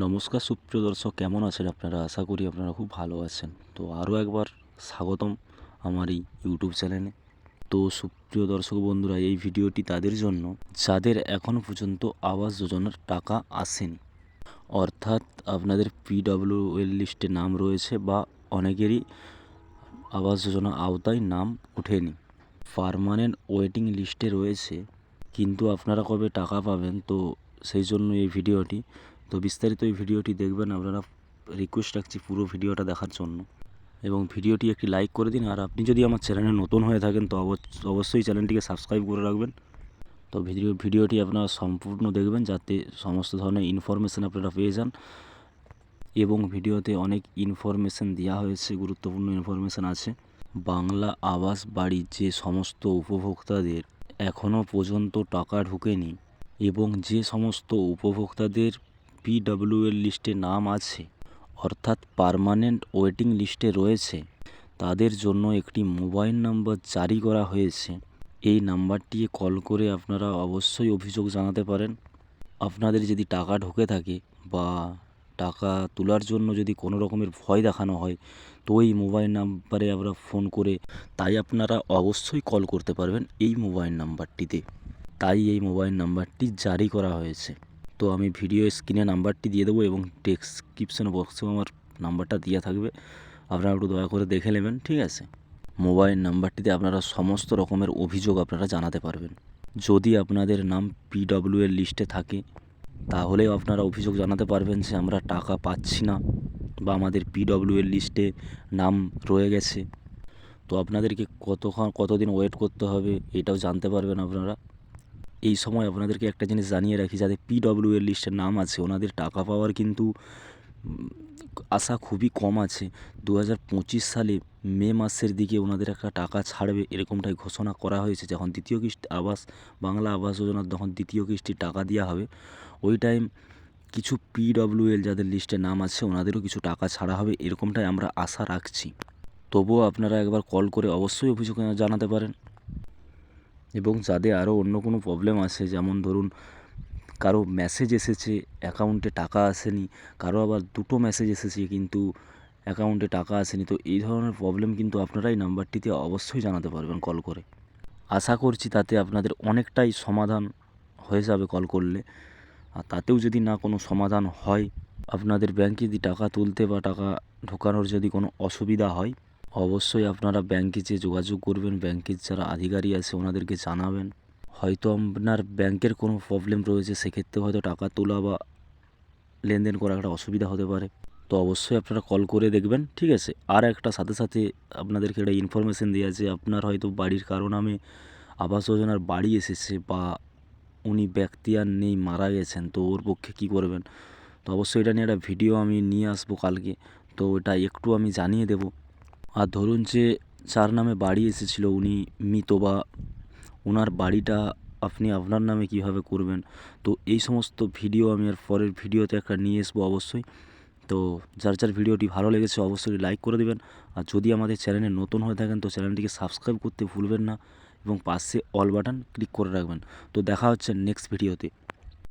নমস্কার সুপ্রিয় দর্শক, কেমন আছেন আপনারা? আশা করি আপনারা খুব ভালো আছেন। তো আরও একবার স্বাগতম আমার এই ইউটিউব চ্যানেলে। তো সুপ্রিয় দর্শক বন্ধুরা, এই ভিডিওটি তাদের জন্য যাদের এখনও পর্যন্ত আবাস যোজনার টাকা আসেনি, অর্থাৎ আপনাদের পিডব্লিউএল লিস্টে নাম রয়েছে বা অনেকেরই আবাস যোজনা আওতায় নাম ওঠেনি, পার্মানেন্ট ওয়েটিং লিস্টে রয়েছে, কিন্তু আপনারা কবে টাকা পাবেন, তো সেই জন্য এই ভিডিওটি। তো বিস্তারিত এই ভিডিওটি দেখবেন, আপনারা রিকোয়েস্ট রাখছি পুরো ভিডিওটা দেখার জন্য এবং ভিডিওটি একটি লাইক করে দিন। আর আপনি যদি আমার চ্যানেলে নতুন হয়ে থাকেন তো অবশ্যই চ্যানেলটিকে সাবস্ক্রাইব করে রাখবেন। তো ভিডিওটি আপনারা সম্পূর্ণ দেখবেন যাতে সমস্ত ধরনের ইনফরমেশান আপনারা পেয়ে যান, এবং ভিডিওতে অনেক ইনফরমেশান দেওয়া হয়েছে, গুরুত্বপূর্ণ ইনফরমেশান আছে। বাংলা আবাস বাড়ির যে সমস্ত উপভোক্তাদের এখনও পর্যন্ত টাকা ঢোকেনি এবং যে সমস্ত উপভোক্তাদের পিডব্লিউএল লিস্টে নাম আছে, অর্থাৎ পার্মানেন্ট ওয়েটিং লিস্টে রয়েছে, তাদের জন্য একটি মোবাইল নাম্বার জারি করা হয়েছে। এই নাম্বারটি কল করে আপনারা অবশ্যই অভিযোগ জানাতে পারেন। আপনাদের যদি টাকা ঢোকে থাকে বা টাকা তোলার জন্য যদি কোনো রকমের ভয় দেখানো হয়, তো এই মোবাইল নাম্বারে আপনারা ফোন করে তাই আপনারা অবশ্যই কল করতে পারবেন এই মোবাইল নাম্বারটিতে। তাই এই মোবাইল নাম্বারটি জারি করা হয়েছে। তো আমি ভিডিও স্ক্রিনে নাম্বারটি দিয়ে দেবো এবং ডেসক্রিপশন বক্সেও আমার নাম্বারটা দেওয়া থাকবে, আপনারা একটু দয়া করে দেখে নেবেন, ঠিক আছে? মোবাইল নাম্বারটিতে আপনারা সমস্ত রকমের অভিযোগ আপনারা জানাতে পারবেন। যদি আপনাদের নাম পিডব্লিউএল লিস্টে থাকে তাহলেও আপনারা অভিযোগ জানাতে পারবেন যে আমরা টাকা পাচ্ছি না বা আমাদের পিডব্লিউএল লিস্টে নাম রয়ে গেছে। তো আপনাদেরকে কতদিন ওয়েট করতে হবে এটাও জানতে পারবেন আপনারা। এই সময় আপনাদেরকে একটা জিনিস জানিয়ে রাখি, যাদের পিডব্লিউএল লিস্টের নাম আছে ওনাদের টাকা পাওয়ার কিন্তু আশা খুবই কম আছে। 2025 সালে মে মাসের দিকে ওনাদের একটা টাকা ছাড়বে এরকমটাই ঘোষণা করা হয়েছে। যখন দ্বিতীয় কিস্তি বাংলা আবাস যোজনার যখন দ্বিতীয় কিস্তির টাকা দেওয়া হবে, ওই টাইম কিছু পিডব্লিউএল যাদের লিস্টে নাম আছে ওনাদেরও কিছু টাকা ছাড়া হবে, এরকমটাই আমরা আশা রাখছি। তবুও আপনারা একবার কল করে অবশ্যই অভিযোগ জানাতে পারেন। এবং যাদের আরও অন্য কোনো প্রবলেম আছে, যেমন ধরুন কারো মেসেজ এসেছে অ্যাকাউন্টে টাকা আসেনি, কারো আবার দুটো মেসেজ এসেছে কিন্তু অ্যাকাউন্টে টাকা আসেনি, তো এই ধরনের প্রবলেম কিন্তু আপনারা এই নাম্বারটিতে অবশ্যই জানাতে পারবেন কল করে। আশা করছি তাতে আপনাদের অনেকটাই সমাধান হয়ে যাবে কল করলে। আর তাতেও যদি না কোনো সমাধান হয়, আপনাদের ব্যাংকে যদি টাকা তুলতে বা টাকা ঢোকানোর যদি কোনো অসুবিধা হয়, অবশ্যই আপনারা ব্যাংকে যে যোগাযোগ করবেন, ব্যাংকের যারা আধিকারিক আছে ওনাদেরকে জানাবেন। হয়তো আপনার ব্যাংকের কোনো প্রবলেম রয়েছে, সেক্ষেত্রে হয়তো টাকা তোলা বা লেনদেন করা একটা অসুবিধা হতে পারে। তো অবশ্যই আপনারা কল করে দেখবেন, ঠিক আছে? আর একটা সাথে সাথে আপনাদেরকে একটা ইনফরমেশান দেওয়া আছে, আপনার হয়তো বাড়ির কারো নামে আবাস যোজনার বাড়ি এসেছে বা উনি ব্যক্তি আর নেই, মারা গেছেন, তো ওর পক্ষে কী করবেন? তো অবশ্যই এটা নিয়ে একটা ভিডিও আমি নিয়ে আসবো কালকে, তো এটা একটু আমি জানিয়ে দেব। আর ধরুন যে যার নামে বাড়ি এসেছিলো উনি মৃত বা ওনার বাড়িটা আপনি আপনার নামে কিভাবে করবেন, তো এই সমস্ত ভিডিও আমি আর পরের ভিডিওতে একটা নিয়ে আসবো অবশ্যই। তো যার ভিডিওটি ভালো লেগেছে অবশ্যই লাইক করে দেবেন। আর যদি আমাদের চ্যানেলে নতুন হয়ে থাকেন তো চ্যানেলটিকে সাবস্ক্রাইব করতে ভুলবেন না এবং পাশে অল বাটন ক্লিক করে রাখবেন। তো দেখা হচ্ছে নেক্সট ভিডিওতে।